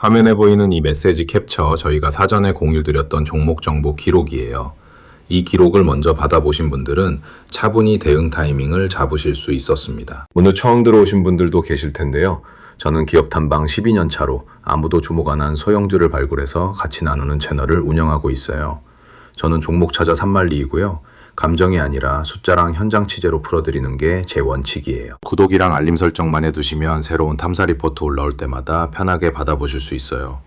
화면에 보이는 이 메시지 캡처 저희가 사전에 공유드렸던 종목 정보 기록이에요. 이 기록을 먼저 받아보신 분들은 차분히 대응 타이밍을 잡으실 수 있었습니다. 오늘 처음 들어오신 분들도 계실 텐데요. 저는 기업 탐방 12년 차로 아무도 주목 안 한 소형주를 발굴해서 같이 나누는 채널을 운영하고 있어요. 저는 종목 찾아 산만리이고요. 감정이 아니라 숫자랑 현장 취재로 풀어드리는 게 제 원칙이에요. 구독이랑 알림 설정만 해두시면 새로운 탐사 리포트 올라올 때마다 편하게 받아보실 수 있어요.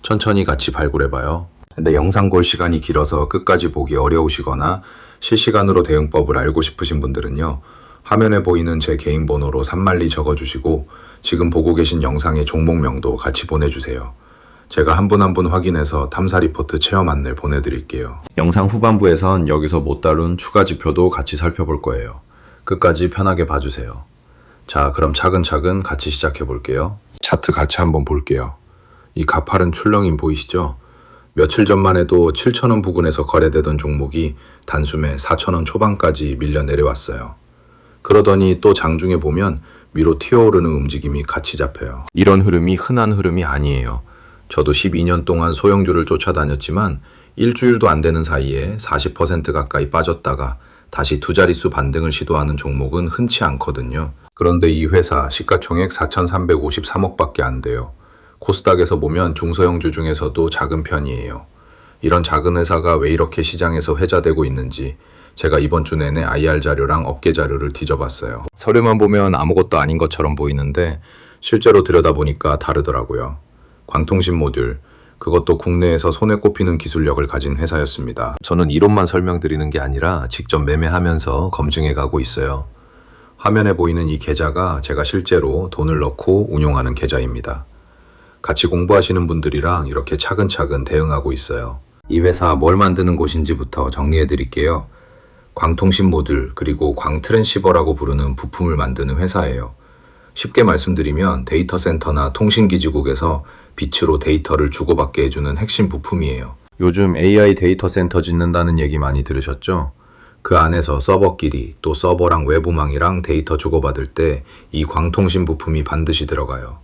천천히 같이 발굴해봐요. 근데 영상 볼 시간이 길어서 끝까지 보기 어려우시거나 실시간으로 대응법을 알고 싶으신 분들은요. 화면에 보이는 제 개인 번호로 산만리 적어주시고 지금 보고 계신 영상의 종목명도 같이 보내주세요. 제가 한 분 한 분 확인해서 탐사 리포트 체험 안내 보내드릴게요. 영상 후반부에선 여기서 못 다룬 추가 지표도 같이 살펴볼 거예요. 끝까지 편하게 봐주세요. 자, 그럼 차근차근 같이 시작해 볼게요. 차트 같이 한번 볼게요. 이 가파른 출렁임 보이시죠? 며칠 전만 해도 7,000원 부근에서 거래되던 종목이 단숨에 4,000원 초반까지 밀려 내려왔어요. 그러더니 또 장중에 보면 위로 튀어오르는 움직임이 같이 잡혀요. 이런 흐름이 흔한 흐름이 아니에요. 저도 12년 동안 소형주를 쫓아다녔지만 일주일도 안 되는 사이에 40% 가까이 빠졌다가 다시 두 자릿수 반등을 시도하는 종목은 흔치 않거든요. 그런데 이 회사 시가총액 4,353억밖에 안 돼요. 코스닥에서 보면 중소형주 중에서도 작은 편이에요. 이런 작은 회사가 왜 이렇게 시장에서 회자되고 있는지 제가 이번 주 내내 IR 자료랑 업계 자료를 뒤져봤어요. 서류만 보면 아무것도 아닌 것처럼 보이는데 실제로 들여다보니까 다르더라고요. 광통신 모듈, 그것도 국내에서 손에 꼽히는 기술력을 가진 회사였습니다. 저는 이론만 설명드리는 게 아니라 직접 매매하면서 검증해 가고 있어요. 화면에 보이는 이 계좌가 제가 실제로 돈을 넣고 운용하는 계좌입니다. 같이 공부하시는 분들이랑 이렇게 차근차근 대응하고 있어요. 이 회사 뭘 만드는 곳인지부터 정리해 드릴게요. 광통신 모듈 그리고 광트랜시버라고 부르는 부품을 만드는 회사예요. 쉽게 말씀드리면 데이터 센터나 통신기지국에서 빛으로 데이터를 주고받게 해주는 핵심 부품이에요. 요즘 AI 데이터 센터 짓는다는 얘기 많이 들으셨죠? 그 안에서 서버끼리 또 서버랑 외부망이랑 데이터 주고받을 때 이 광통신 부품이 반드시 들어가요.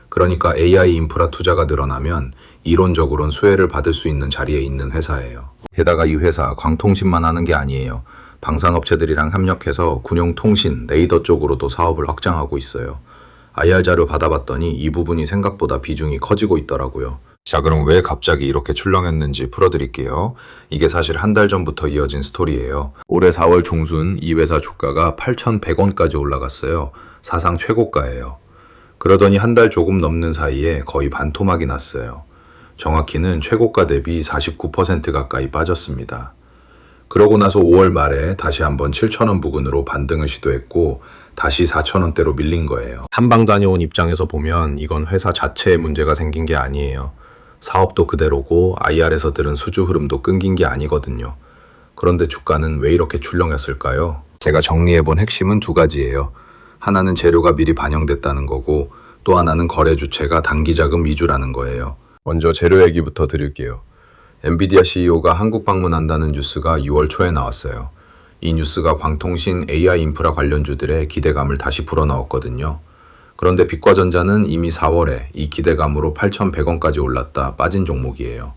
그러니까 AI 인프라 투자가 늘어나면 이론적으로는 수혜를 받을 수 있는 자리에 있는 회사예요. 게다가 이 회사 광통신만 하는 게 아니에요. 방산업체들이랑 협력해서 군용 통신, 레이더 쪽으로도 사업을 확장하고 있어요. IR 자료 받아봤더니 이 부분이 생각보다 비중이 커지고 있더라고요. 자, 그럼 왜 갑자기 이렇게 출렁했는지 풀어드릴게요. 이게 사실 한 달 전부터 이어진 스토리예요. 올해 4월 중순 이 회사 주가가 8,100원까지 올라갔어요. 사상 최고가예요. 그러더니 한 달 조금 넘는 사이에 거의 반토막이 났어요. 정확히는 최고가 대비 49% 가까이 빠졌습니다. 그러고 나서 5월 말에 다시 한번 7,000원 부근으로 반등을 시도했고 다시 4,000원대로 밀린 거예요. 탐방 다녀온 입장에서 보면 이건 회사 자체에 문제가 생긴 게 아니에요. 사업도 그대로고 IR에서 들은 수주 흐름도 끊긴 게 아니거든요. 그런데 주가는 왜 이렇게 출렁였을까요? 제가 정리해본 핵심은 두 가지예요. 하나는 재료가 미리 반영됐다는 거고 또 하나는 거래 주체가 단기 자금 위주라는 거예요. 먼저 재료 얘기부터 드릴게요. 엔비디아 CEO가 한국 방문한다는 뉴스가 6월 초에 나왔어요. 이 뉴스가 광통신 AI 인프라 관련주들의 기대감을 다시 불어넣었거든요. 그런데 빛과전자는 이미 4월에 이 기대감으로 8,100원까지 올랐다 빠진 종목이에요.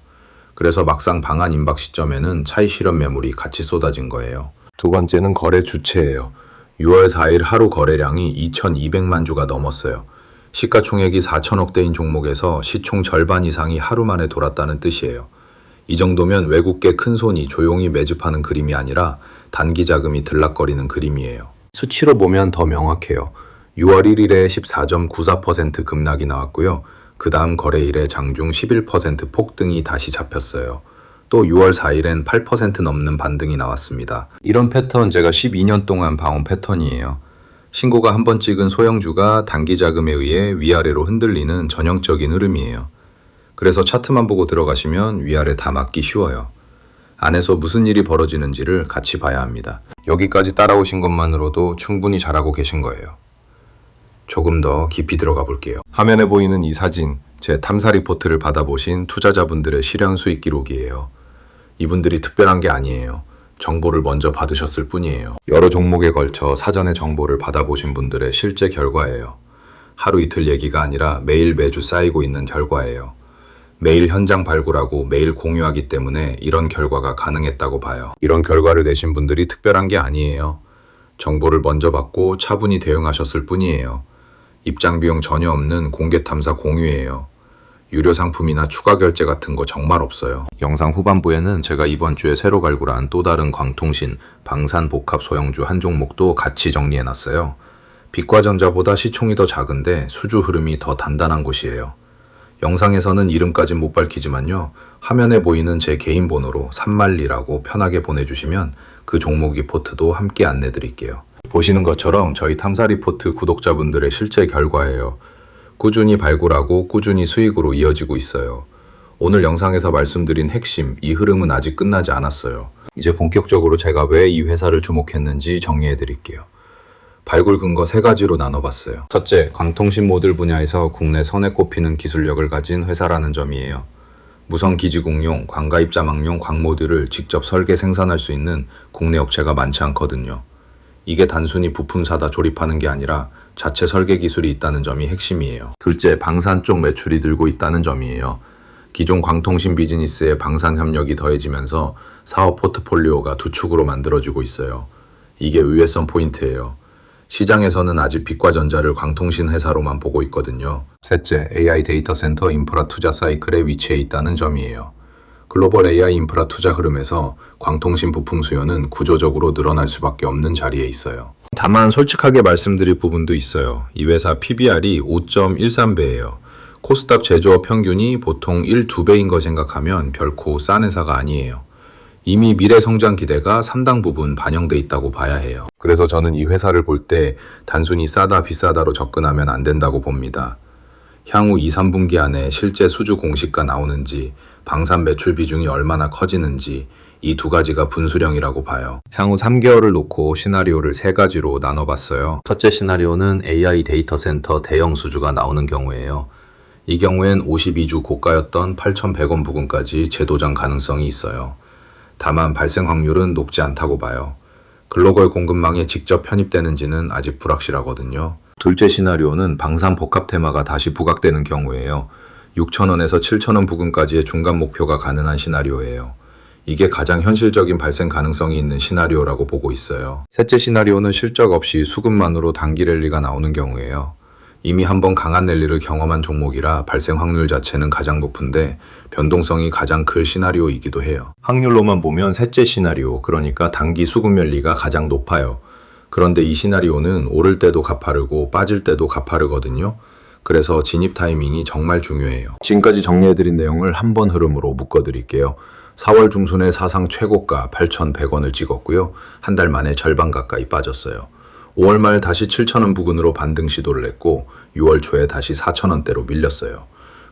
그래서 막상 방한 임박 시점에는 차익 실현 매물이 같이 쏟아진 거예요. 두 번째는 거래 주체예요. 6월 4일 하루 거래량이 2,200만 주가 넘었어요. 시가총액이 4천억대인 종목에서 시총 절반 이상이 하루 만에 돌았다는 뜻이에요. 이 정도면 외국계 큰 손이 조용히 매집하는 그림이 아니라 단기 자금이 들락거리는 그림이에요. 수치로 보면 더 명확해요. 6월 1일에 14.94% 급락이 나왔고요. 그 다음 거래일에 장중 11% 폭등이 다시 잡혔어요. 또 6월 4일엔 8% 넘는 반등이 나왔습니다. 이런 패턴 제가 12년 동안 봐온 패턴이에요. 신고가 한 번 찍은 소형주가 단기 자금에 의해 위아래로 흔들리는 전형적인 흐름이에요. 그래서 차트만 보고 들어가시면 위아래 다 맞기 쉬워요. 안에서 무슨 일이 벌어지는지를 같이 봐야 합니다. 여기까지 따라오신 것만으로도 충분히 잘하고 계신 거예요. 조금 더 깊이 들어가 볼게요. 화면에 보이는 이 사진, 제 탐사 리포트를 받아보신 투자자분들의 실현 수익 기록이에요. 이분들이 특별한 게 아니에요. 정보를 먼저 받으셨을 뿐이에요. 여러 종목에 걸쳐 사전에 정보를 받아보신 분들의 실제 결과예요. 하루 이틀 얘기가 아니라 매일 매주 쌓이고 있는 결과예요. 매일 현장 발굴하고 매일 공유하기 때문에 이런 결과가 가능했다고 봐요. 이런 결과를 내신 분들이 특별한 게 아니에요. 정보를 먼저 받고 차분히 대응하셨을 뿐이에요. 입장 비용 전혀 없는 공개 탐사 공유예요. 유료 상품이나 추가 결제 같은 거 정말 없어요. 영상 후반부에는 제가 이번 주에 새로 발굴한 또 다른 광통신 방산 복합 소형주 한 종목도 같이 정리해놨어요. 빛과전자보다 시총이 더 작은데 수주 흐름이 더 단단한 곳이에요. 영상에서는 이름까진 못 밝히지만요. 화면에 보이는 제 개인 번호로 산말리라고 편하게 보내주시면 그 종목 리포트도 함께 안내드릴게요. 보시는 것처럼 저희 탐사 리포트 구독자분들의 실제 결과예요. 꾸준히 발굴하고 꾸준히 수익으로 이어지고 있어요. 오늘 영상에서 말씀드린 핵심, 이 흐름은 아직 끝나지 않았어요. 이제 본격적으로 제가 왜 이 회사를 주목했는지 정리해 드릴게요. 발굴 근거 3가지로 나눠봤어요. 첫째, 광통신 모듈 분야에서 국내 선에 꼽히는 기술력을 가진 회사라는 점이에요. 무선 기지국용, 광가 입자망용 광모듈을 직접 설계 생산할 수 있는 국내 업체가 많지 않거든요. 이게 단순히 부품 사다 조립하는 게 아니라 자체 설계 기술이 있다는 점이 핵심이에요. 둘째, 방산 쪽 매출이 늘고 있다는 점이에요. 기존 광통신 비즈니스에 방산 협력이 더해지면서 사업 포트폴리오가 두 축으로 만들어지고 있어요. 이게 의외성 포인트예요. 시장에서는 아직 빛과전자를 광통신 회사로만 보고 있거든요. 셋째, AI 데이터 센터 인프라 투자 사이클에 위치해 있다는 점이에요. 글로벌 AI 인프라 투자 흐름에서 광통신 부품 수요는 구조적으로 늘어날 수밖에 없는 자리에 있어요. 다만 솔직하게 말씀드릴 부분도 있어요. 이 회사 PBR이 5.13배예요. 코스닥 제조업 평균이 보통 1, 2배인 거 생각하면 결코 싼 회사가 아니에요. 이미 미래 성장 기대가 상당 부분 반영돼 있다고 봐야 해요. 그래서 저는 이 회사를 볼 때 단순히 싸다 비싸다로 접근하면 안 된다고 봅니다. 향후 2, 3분기 안에 실제 수주 공시가 나오는지, 방산 매출 비중이 얼마나 커지는지 이 2가지가 분수령이라고 봐요. 향후 3개월을 놓고 시나리오를 3가지로 나눠봤어요. 첫째 시나리오는 AI 데이터 센터 대형 수주가 나오는 경우예요. 이 경우엔 52주 고가였던 8,100원 부근까지 재도전 가능성이 있어요. 다만 발생 확률은 높지 않다고 봐요. 글로벌 공급망에 직접 편입되는지는 아직 불확실하거든요. 둘째 시나리오는 방산 복합 테마가 다시 부각되는 경우예요. 6,000원에서 7,000원 부근까지의 중간 목표가 가능한 시나리오예요. 이게 가장 현실적인 발생 가능성이 있는 시나리오라고 보고 있어요. 셋째 시나리오는 실적 없이 수급만으로 단기 랠리가 나오는 경우예요. 이미 한번 강한 랠리를 경험한 종목이라 발생 확률 자체는 가장 높은데 변동성이 가장 클 시나리오이기도 해요. 확률로만 보면 셋째 시나리오, 그러니까 단기 수급 랠리가 가장 높아요. 그런데 이 시나리오는 오를 때도 가파르고 빠질 때도 가파르거든요. 그래서 진입 타이밍이 정말 중요해요. 지금까지 정리해드린 내용을 한 번 흐름으로 묶어드릴게요. 4월 중순에 사상 최고가 8,100원을 찍었고요. 한 달 만에 절반 가까이 빠졌어요. 5월 말 다시 7,000원 부근으로 반등 시도를 했고 6월 초에 다시 4,000원대로 밀렸어요.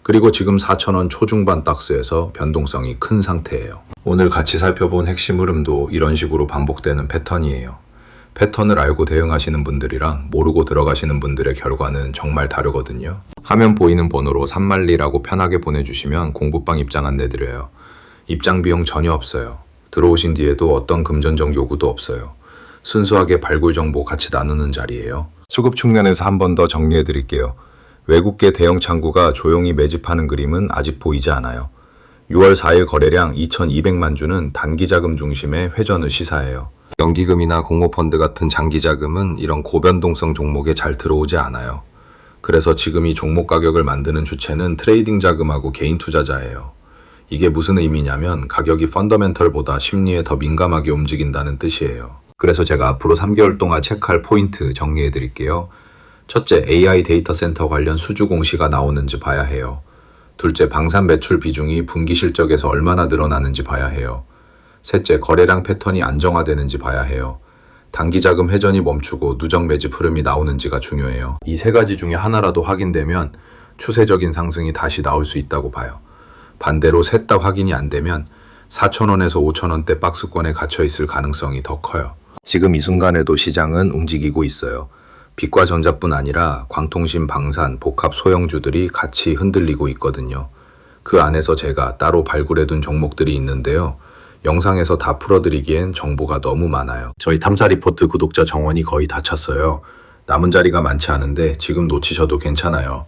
그리고 지금 4,000원 초중반 박스에서 변동성이 큰 상태예요. 오늘 같이 살펴본 핵심 흐름도 이런 식으로 반복되는 패턴이에요. 패턴을 알고 대응하시는 분들이랑 모르고 들어가시는 분들의 결과는 정말 다르거든요. 화면 보이는 번호로 산말리라고 편하게 보내주시면 공부방 입장 안내드려요. 입장 비용 전혀 없어요. 들어오신 뒤에도 어떤 금전적 요구도 없어요. 순수하게 발굴 정보 같이 나누는 자리예요. 수급 측면에서 한 번 더 정리해 드릴게요. 외국계 대형 창구가 조용히 매집하는 그림은 아직 보이지 않아요. 6월 4일 거래량 2,200만 주는 단기 자금 중심의 회전을 시사해요. 연기금이나 공모펀드 같은 장기 자금은 이런 고변동성 종목에 잘 들어오지 않아요. 그래서 지금 이 종목 가격을 만드는 주체는 트레이딩 자금하고 개인 투자자예요. 이게 무슨 의미냐면 가격이 펀더멘털보다 심리에 더 민감하게 움직인다는 뜻이에요. 그래서 제가 앞으로 3개월 동안 체크할 포인트 정리해 드릴게요. 첫째, AI 데이터 센터 관련 수주 공시가 나오는지 봐야 해요. 둘째, 방산 매출 비중이 분기 실적에서 얼마나 늘어나는지 봐야 해요. 셋째, 거래량 패턴이 안정화되는지 봐야 해요. 단기 자금 회전이 멈추고 누적 매집 흐름이 나오는지가 중요해요. 이 3가지 중에 하나라도 확인되면 추세적인 상승이 다시 나올 수 있다고 봐요. 반대로 셋 다 확인이 안 되면 4,000원에서 5,000원대 박스권에 갇혀 있을 가능성이 더 커요. 지금 이 순간에도 시장은 움직이고 있어요. 빛과전자뿐 아니라 광통신, 방산, 복합 소형주들이 같이 흔들리고 있거든요. 그 안에서 제가 따로 발굴해둔 종목들이 있는데요. 영상에서 다 풀어드리기엔 정보가 너무 많아요. 저희 탐사 리포트 구독자 정원이 거의 다 찼어요. 남은 자리가 많지 않은데 지금 놓치셔도 괜찮아요.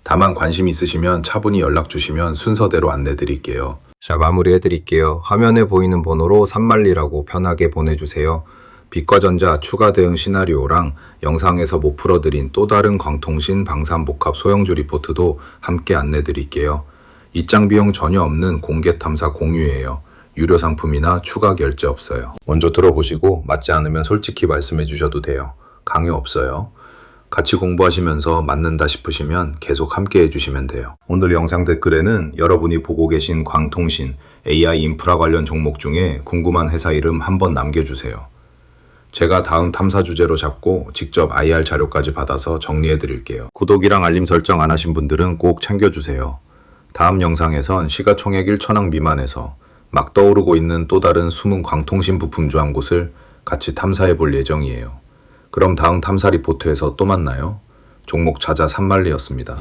다만 관심 있으시면 차분히 연락 주시면 순서대로 안내 드릴게요. 자, 마무리해 드릴게요. 화면에 보이는 번호로 산말리라고 편하게 보내주세요. 빛과전자 추가 대응 시나리오랑 영상에서 못 풀어드린 또 다른 광통신 방산복합 소형주 리포트도 함께 안내 드릴게요. 입장 비용 전혀 없는 공개 탐사 공유예요. 유료 상품이나 추가 결제 없어요. 먼저 들어보시고 맞지 않으면 솔직히 말씀해 주셔도 돼요. 강요 없어요. 같이 공부하시면서 맞는다 싶으시면 계속 함께 해주시면 돼요. 오늘 영상 댓글에는 여러분이 보고 계신 광통신, AI 인프라 관련 종목 중에 궁금한 회사 이름 한번 남겨주세요. 제가 다음 탐사 주제로 잡고 직접 IR 자료까지 받아서 정리해 드릴게요. 구독이랑 알림 설정 안 하신 분들은 꼭 챙겨주세요. 다음 영상에선 시가총액 1천억 미만에서 막 떠오르고 있는 또 다른 숨은 광통신 부품주 한 곳을 같이 탐사해 볼 예정이에요. 그럼 다음 탐사 리포트에서 또 만나요. 종목 찾아 산말리였습니다.